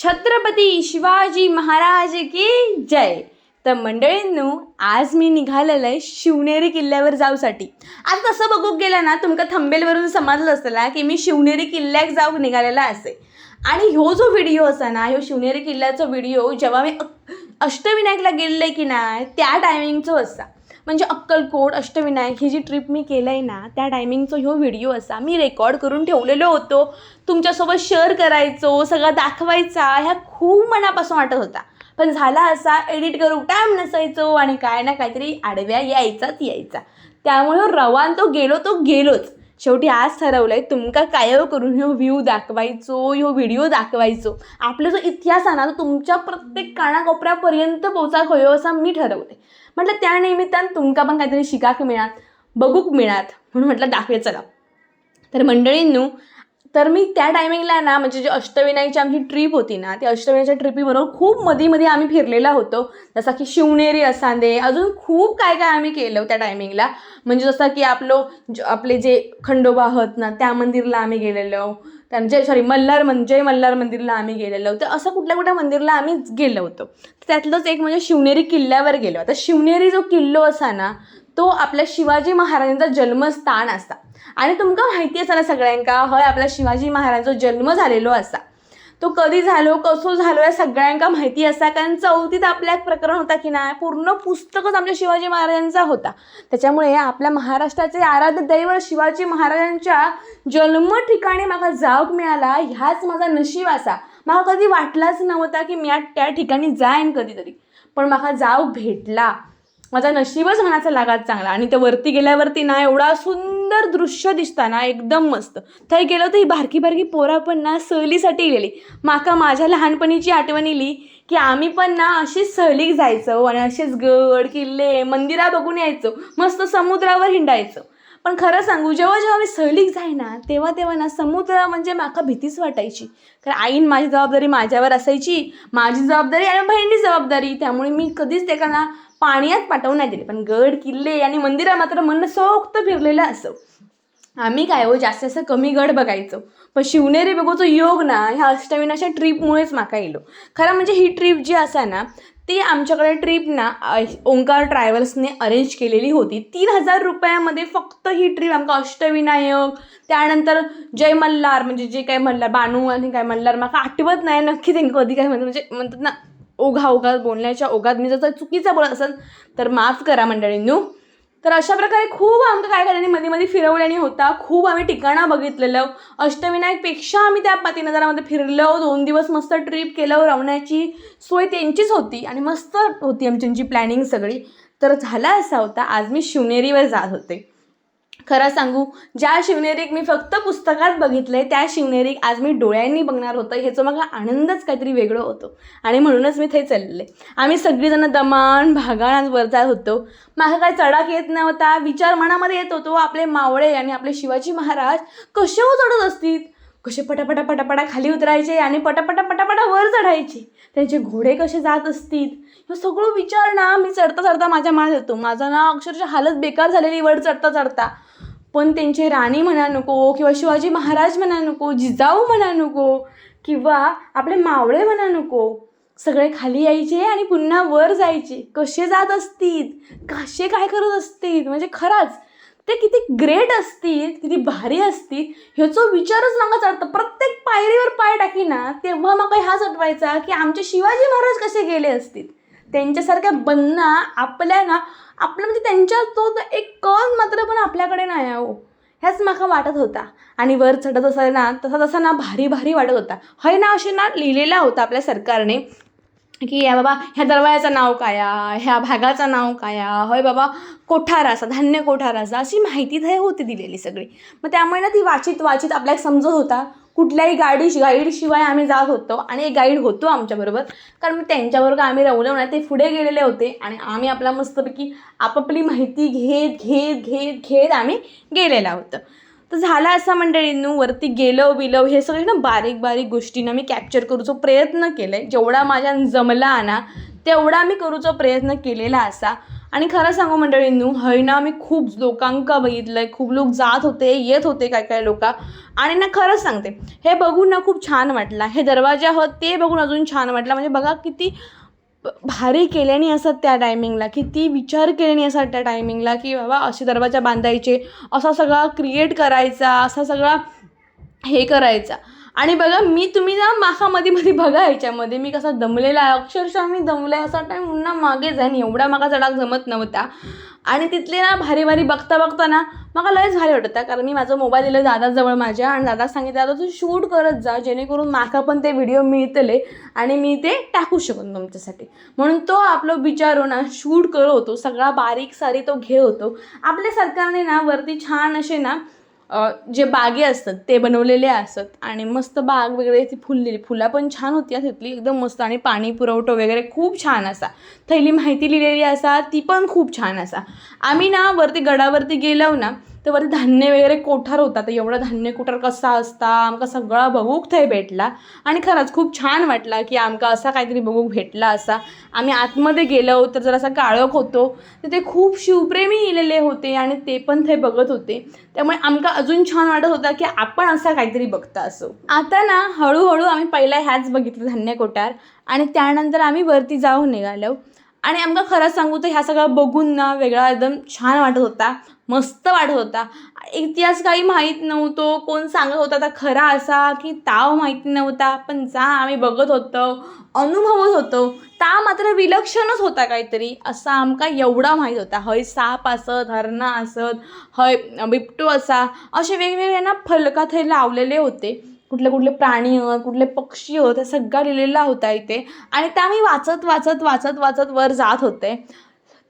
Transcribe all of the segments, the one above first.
छत्रपती शिवाजी महाराज की जय। तर मंडळींनो, आज मी निघालेलं आहे शिवनेरी किल्ल्यावर जाऊसाठी। आज तसं बघू गेलं ना, तुमका थंबनेलवरून समजलं असलं की मी शिवनेरी किल्ल्याक जाऊ निघालेला असे। आणि ह्यो जो व्हिडिओ असा ना, ह्यो शिवनेरी किल्ल्याचा व्हिडिओ जेव्हा मी अष्टविनायकला गेले की नाही त्या टायमिंगचं असा। म्हणजे अक्कलकोट अष्टविनायक ही जी ट्रिप मी केलं आहे ना, त्या टायमिंगचा ह्यो व्हिडिओ असा मी रेकॉर्ड करून ठेवलेलो होतो। तुमच्यासोबत शेअर करायचो, सगळं दाखवायचा, ह्या खूप मनापासून वाटत होता। पण झाला असा, एडिट करू टाईम नसायचो आणि काय ना काहीतरी आडव्या यायचा। त्यामुळे रवान तो गेलोच। शेवटी आज ठरवलंय तुमका काय करून ह्यो व्ह्यू दाखवायचो, ह्यो व्हिडिओ दाखवायचो। आपला जो इतिहास आहे ना, तो तुमच्या प्रत्येक कानाकोपऱ्यापर्यंत पोहोचाक होयो असं मी ठरवले। म्हटलं त्या निमित्तानं तुमका पण काहीतरी शिकाक मिळात, बघूक मिळात, म्हणून म्हटलं दाखवे चला। तर मंडळींनो, तर मी त्या टायमिंगला ना, म्हणजे जे अष्टविनायकची आमची ट्रिप होती ना, त्या अष्टविनायकच्या ट्रिपीबरोबर खूप मध्ये आम्ही फिरलेला होतो। जसा की शिवनेरी असांदे, अजून खूप काय आम्ही केलं त्या टायमिंगला। म्हणजे जसं की आपले जे खंडोबा आहोत ना, त्या मंदिरला आम्ही गेलेलो, त्यांचे जय मल्हार मंदिरला आम्ही गेलेलो। तर असं कुठल्या मंदिरला आम्ही गेलो होतो। त्यातलंच एक म्हणजे शिवनेरी किल्ल्यावर गेलो। आता शिवनेरी जो किल्लो असा ना, तो आपल्या शिवाजी महाराजांचा जन्मस्थान असा। आणि तुमका माहिती असा ना सगळ्यांका, हय आपल्या शिवाजी महाराजांचा जन्म झालेलो असा। तो कधी झालो, कसो झालो या सगळ्यांका माहिती असा। कारण चौथीत आपल्या एक प्रकरण होता की नाही, पूर्ण पुस्तकच आमच्या शिवाजी महाराजांचा होता। त्याच्यामुळे आपल्या महाराष्ट्राचे आराध्य दैवत शिवाजी महाराजांच्या जन्म ठिकाणी मला जाऊक मिळाला, ह्याच माझा नशीब असा। मला कधी वाटलाच नव्हता की मी त्या ठिकाणी जाईन कधीतरी, पण मला जाऊक भेटला। माझा नशीबच म्हणायचं लागात चांगला। आणि त्या वरती गेल्यावरती ना, एवढा सुंदर दृश्य दिसताना, एकदम मस्त। थंय गेलो तर ही बारकी पोरा पण ना सहलीसाठी गेलेली। माका माझ्या लहानपणीची आठवण इली की आम्ही पण ना अशीच सहलीक जायचो आणि असेच गड किल्ले मंदिरा बघून यायचो, मस्त समुद्रावर हिंडायचो। पण खरं सांगू, जेव्हा मी सहलीक जाईना तेव्हा ना समुद्र म्हणजे माका भीतीच वाटायची। कारण आईन माझी जबाबदारी माझ्यावर असायची, माझी जबाबदारी आणि बहिणीची जबाबदारी। त्यामुळे मी कधीच ते ना पाण्यात पाठवून नाही दिले। पण गड किल्ले आणि मंदिरा मात्र मनसोक्त फिरलेलं असो। आम्ही काय जास्त कमी गड बघायचो, पण शिवनेरी बघूचं योग ना ह्या अष्टविनायकच्या ट्रीपमुळेच माका येलो। खरं म्हणजे ही ट्रीप जी असा ना, ती आमच्याकडे ट्रीप ना ओंकार ट्रॅव्हल्सने अरेंज केलेली होती। 3000 रुपयामध्ये फक्त ही ट्रीप आमका अष्टविनायक, त्यानंतर जय मल्हार, म्हणजे जे काय मल्हार बानू आणि काय मल्हार माका आठवत नाही नक्की त्यांनी कधी काय म्हणजे म्हणतात ना, ओघात बोलण्याच्या ओघात मी जर चुकीचा बोलत असेल तर माफ करा मंडळींनो। तर अशा प्रकारे खूप आमचं काय त्यांनी मध्ये फिरवल्याने होता। खूप आम्ही ठिकाणं बघितलेलं। अष्टविनायकपेक्षा आम्ही त्या 3000मध्ये फिरलो। 2 दिवस मस्त ट्रिप केलं, राहण्याची सोय त्यांचीच होती आणि मस्त होती आमची प्लॅनिंग सगळी। तर झाला असा होता, आज मी शिवनेरीवर जात होते। खरं सांगू, ज्या शिवनेरीक मी फक्त पुस्तकात बघितले, त्या शिवनेरीक आज मी डोळ्यांनी बघणार होतं, ह्याचं मला आनंदच काहीतरी वेगळं होतं। आणि म्हणूनच मी ते चालले। आम्ही सगळीजण दमान भागात वर जात होतो। मला काय चढाक येत नव्हता। विचार मनामध्ये येत होतो, आपले मावळे आणि आपले शिवाजी महाराज कसे चढत असतील, कसे पटापटा खाली उतरायचे आणि पटापटा वर चढायचे, त्यांचे घोडे कसे जात असतील, हे सगळं विचार ना मी चढता माझ्या मनात येतो। माझा ना अक्षरशः हालत बेकार झालेली वर चढता। पण त्यांचे राणी म्हणा नको, किंवा शिवाजी महाराज म्हणा नको, जिजाऊ म्हणा नको, किंवा आपले मावळे म्हणा नको, सगळे खाली यायचे आणि पुन्हा वर जायचे। कसे जात असतील, कसे काय करत असतील, म्हणजे खरंच ते किती ग्रेट असतील, किती भारी असतील, ह्याचा विचारच नका चढतं। प्रत्येक पायरीवर पाय टाकी ना, तेव्हा मग हाच आठवायचा की आमचे शिवाजी महाराज कसे गेले असतील। त्यांच्यासारख्या बन्ना आपलं म्हणजे त्यांच्या तो एक कण मात्र पण आपल्याकडे नाही आहे, ह्याच माका वाटत होता। आणि वर चढत असताना तसा ना भारी वाटत होता। हय ना असे ना लिहिलेला होता आपल्या सरकारने की या बाबा ह्या दरवाजाचं नाव काय, ह्या भागाचं नाव काय, होय बाबा कोठार असा, धान्य कोठार असा, अशी माहिती ते होती दिलेली सगळी। मग त्यामुळे ना ती वाचित आपल्याला समजत होता। कुठल्याही गाईडशिवाय आम्ही जात होतो आणि एक गाईड होतो आमच्याबरोबर, कारण त्यांच्याबरोबर आम्ही रवलो नाही, ते पुढे गेलेले होते आणि आम्ही आपला मस्तपैकी आपापली माहिती घेत आम्ही गेलेला होतं। तर झाला असा मंडळींनो, वरती गेलो हे सगळे ना बारीक गोष्टींना मी कॅप्चर करूचा प्रयत्न केला आहे। जेवढा माझ्या जमला ना तेवढा मी करूचा प्रयत्न केलेला असा। आणि खरं सांगू मंडळींनो, हय ना मी खूप लोकांका बघितलंय, खूप लोक जात होते येत होते काय काय लोक, आणि ना खरंच सांगते हे बघून ना खूप छान वाटलं. हे दरवाजे आहोत ते बघून अजून छान वाटलं. म्हणजे बघा किती भारी केल्याने असतात त्या टायमिंगला, किती विचार केल्याने असतात त्या टायमिंगला, की बाबा असे दरवाजा बांधायचे, असा सगळा क्रिएट करायचा, असा सगळा हे करायचा. आणि बघा तुम्ही ना मध्ये बघा ह्याच्यामध्ये मी कसा दमलेला आहे, अक्षरशः मी दमले. असा टाईम पुन्हा मागे जाईन, एवढा मागा चढाक जमत नव्हता. आणि तिथले ना भारी भारी बघता बघता ना मला लयच भारी वाटतं, कारण मी माझा मोबाईल दिला दादाजवळ माझ्या, आणि दादा सांगितलं दादा तू शूट करत जा, जेणेकरून माका पण ते व्हिडिओ मिळतले आणि मी ते टाकू शकतो तुमच्यासाठी. म्हणून तो आपलं विचारो ना शूट करत होतो, सगळा बारीक सारी तो घे होतो. आपल्या सरकारने ना वरती छान असे ना जे बागे असतात ते बनवलेले असतात, आणि मस्त बाग वगैरे ती फुललेली, फुलं पण छान होती तिथली एकदम मस्त, आणि पाणी पुरवठा वगैरे खूप छान असा, थैली माहिती लिहिलेली असा ती पण खूप छान असा. आम्ही ना वरती गडावरती गेलो ना तर वरती धान्य वगैरे कोठार होता, तर एवढा धान्य कोठार कसा असता आमका सगळा बघूक थंय भेटला. आणि खरंच खूप छान वाटला की आमका असा काहीतरी बघूक भेटला असा. आम्ही आतमध्ये गेलो तर जरासा काळोख होतो, तर ते खूप शिवप्रेमी इलेले होते आणि ते पण ते बघत होते, त्यामुळे आमका अजून छान वाटत होता की आपण असा काहीतरी बघता असो. आता ना हळूहळू आम्ही पहिला ह्याच बघितलं धान्य कोठार, आणि त्यानंतर आम्ही वरती जाऊन निघालो. आणि आमका खरं सांगू तर ह्या सगळं बघून ना वेगळा एकदम छान वाटत होता, मस्त वाटत होता. इतिहास काही माहीत नव्हतो, कोण सांगत होता तर खरा असा की ताव माहिती नव्हता, पण जा आम्ही बघत होतो, अनुभवत होतो, ता मात्र विलक्षणच होता काहीतरी असा आमका एवढा माहीत होता. हय साप असत, हरणा असत, हय बिबटो असा, असे वेगवेगळे ना फलका थंय लावलेले होते, कुठले कुठले प्राणी कुठले पक्षी होत हे सगळा लिहिलेला होता इथे. आणि त्या मी वाचत वाचत वाचत वाचत वर जात होते.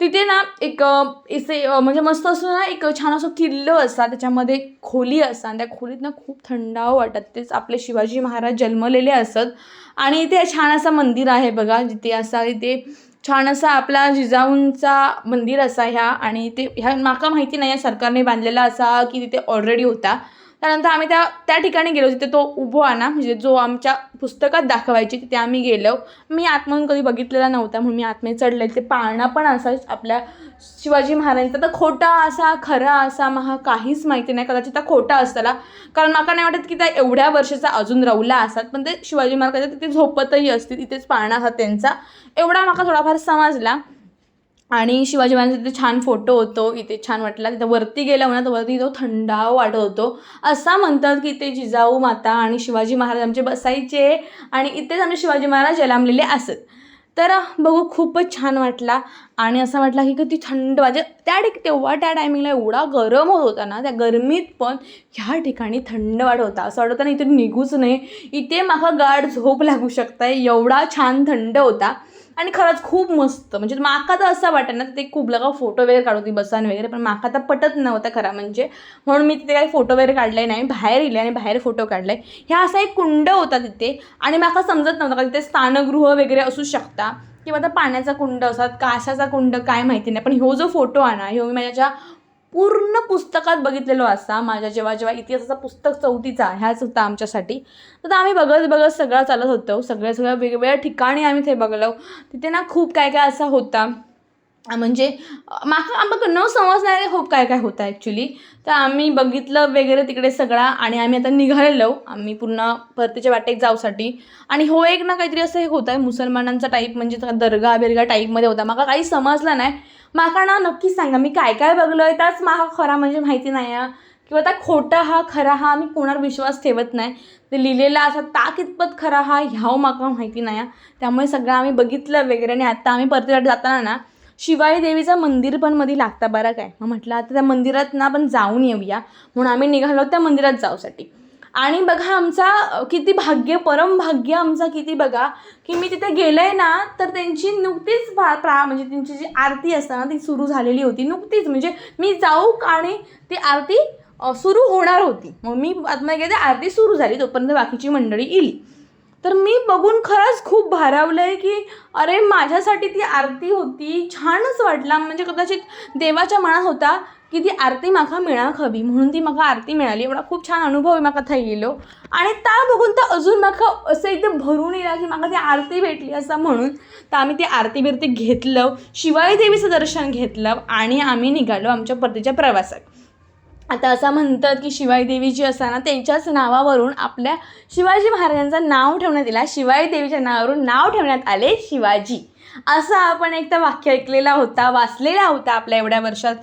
तिथे ना एक इसे म्हणजे मस्त असं ना एक छान असं किल्लं असा, त्याच्यामध्ये खोली असा, आणि त्या खोलीत ना खूप थंडाव वाटत. तेच आपले शिवाजी महाराज जन्मलेले असत. आणि इथे छान असं मंदिर आहे बघा, जिथे असा इथे छान असा आपला जिजाऊंचा मंदिर असा ह्या, आणि ते ह्या माका माहिती नाही सरकारने बांधलेला असा की तिथे ऑलरेडी होता. त्यानंतर आम्ही त्या ठिकाणी गेलो, तिथे तो उभा ना म्हणजे जो आमच्या पुस्तकात दाखवायची, तिथे आम्ही गेलो. मी आतमधून कधी बघितलेला नव्हता म्हणून मी आतमध्ये चढले. ते पाळणा पण असाच आपल्या शिवाजी महाराजांचा, तर खोटा असा खरा असा मला काहीच माहिती नाही, कदाचित त्या खोटा असताना, कारण मला नाही वाटत की त्या एवढ्या वर्षाचा अजून राहुला असतात, पण ते शिवाजी महाराजांच्या तिथे झोपतही असते, तिथेच पाळणा असतात त्यांचा, एवढा मला थोडाफार समजला. आणि शिवाजी महाराजांचा तिथे छान फोटो होतो, इथे छान वाटला. तिथं वरती गेला म्हणा तर वरती तो थंडाव वाटत होतो. असं म्हणतात की इथे जिजाऊ माता आणि शिवाजी महाराज आमचे बसायचे, आणि इथेच आमचे शिवाजी महाराज जन्मलेले असत. तर बघू खूपच छान वाटला. आणि असं वाटलं की किती थंड, म्हणजे तेव्हा त्या टायमिंगला एवढा गरम होत होता ना, त्या गरमीत पण ह्या ठिकाणी थंड वाटत होता. असं वाटत होतं ना इथे निघूच नाही, इथे माका गाढ झोप लागू शकताय, एवढा छान थंड होता. आणि खरंच खूप मस्त, म्हणजे माका तर असं वाटतं ना, ते खूप लगा फोटो वगैरे काढू होती बसान वगैरे, पण माका तर पटत नव्हता खरा म्हणजे, म्हणून मी तिथे काही फोटो वगैरे काढले नाही, बाहेर गेले आणि बाहेर फोटो काढले. ह्या असा एक कुंड होता तिथे, आणि माका समजत नव्हतं का तिथे स्नानगृह वगैरे असू शकता, किंवा आता पाण्याचा कुंड असतात, काशाचा कुंड काय माहिती नाही. पण ह्यो जो फोटो आहे ना, ह्यो मी माझ्या पूर्ण पुस्तकात बघितलेलो असा, माझ्या जेव्हा इतिहासाचा पुस्तक 4थीचा ह्याच होता आमच्यासाठी. तर आम्ही बघत बघत सगळं चालत होतो, सगळ्या वेगवेगळ्या ठिकाणी आम्ही ते बघलो. तिथे ना खूप काय काय असा होता, म्हणजे आम्हाला न समजणारे खूप काय काय होतं ॲक्च्युली. तर आम्ही बघितलं वगैरे तिकडे सगळा, आणि आम्ही आता निघालेलो आम्ही पुन्हा परतीच्या वाटेक जाऊसाठी. आणि हो एक ना काहीतरी असं एक होतं आहे मुसलमानांचा टाईप, म्हणजे दर्गा बिरगा टाईपमध्ये होता. मला काही समजलं नाही. माका ना नक्कीच सांगा मी काय काय बघलो आहे, त्याच माका खरा म्हणजे माहिती नाही आहे, किंवा त्या खोटा हा खरा हा आम्ही कोणावर विश्वास ठेवत नाही. ते लिहिलेला असा ता कितपत खरा हा ह्याव माका माहिती नाही आहे. त्यामुळे सगळं आम्ही बघितलं वगैरे. आणि आता आम्ही परतीसाठी जाताना ना शिवाई देवीचं मंदिर पण मध्ये लागतं बरं काय, मग म्हटलं आता त्या मंदिरात ना आपण जाऊन येऊया, म्हणून आम्ही निघालो त्या मंदिरात जाऊसाठी. आणि बघा आमचा किती भाग्य, परमभाग्य आमचा किती बघा, की मी तिथे गेले ना तर त्यांची नुकतीच म्हणजे त्यांची जी आरती असते ना ती सुरू झालेली होती नुकतीच, म्हणजे मी जाऊ आणि ती आरती सुरू होणार होती. मग मी आतमध्ये गेले, आरती सुरू झाली, तोपर्यंत बाकीची मंडळी इली. तर मी बघून खरंच खूप भारावलं आहे की अरे माझ्यासाठी ती आरती होती, छानच वाटला. म्हणजे कदाचित देवाच्या मनात होता की ती आरती म्हाका मेळाक हवी म्हणून ती म्हाका आरती मेळाली. एवढा खूप छान अनुभव म्हाका थंय येयलो आणि ता बघून तर अजून म्हाका असं एकदम भरून येयला की म्हाका ती आरती भेटली असा म्हणून. तर आम्ही ती आरती बिरती घेतलं, शिवाई देवीचं दर्शन घेतलं आणि आम्ही निघालो आमच्या परतीच्या प्रवासात. आता असं म्हणतात की शिवाई देवी जी असतात ना त्यांच्याच नावावरून आपल्या शिवाजी महाराजांचं नाव ठेवण्यात आलं. शिवाई देवीच्या नावावरून नाव ठेवण्यात आले शिवाजी, असं आपण एकदा वाक्य ऐकलेला होता, वाचलेला होता आपल्या एवढ्या वर्षात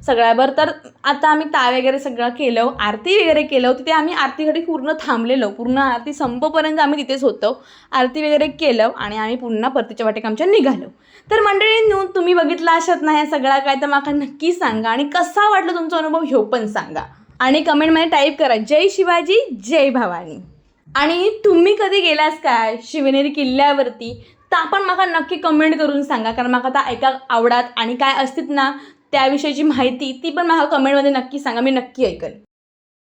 सगळ्यावर. तर आता आम्ही वगैरे सगळं केलं, आरती वगैरे केलं. तिथे आम्ही आरतीसाठी पूर्ण थांबलेलो, पूर्ण आरती संपेपर्यंत आम्ही तिथेच होतो. आरती वगैरे केलं आणि आम्ही पुन्हा परतीच्या वाटेक आमच्या निघालो. तर मंडळींनो, तुम्ही बघितला अशात ना ह्या सगळा काय, तर मला नक्की सांगा आणि कसा वाटला तुमचा अनुभव ह्यो पण सांगा आणि कमेंटमध्ये टाईप करा जय शिवाजी जय भवानी. आणि तुम्ही कधी गेलास काय शिवनेरी किल्ल्यावरती, तर पण मला नक्की कमेंट करून सांगा, कारण मला आता ऐका आवडात आणि काय असतील ना त्याविषयीची माहिती ती पण मला कमेंटमध्ये नक्की सांगा, मी नक्की ऐकेल.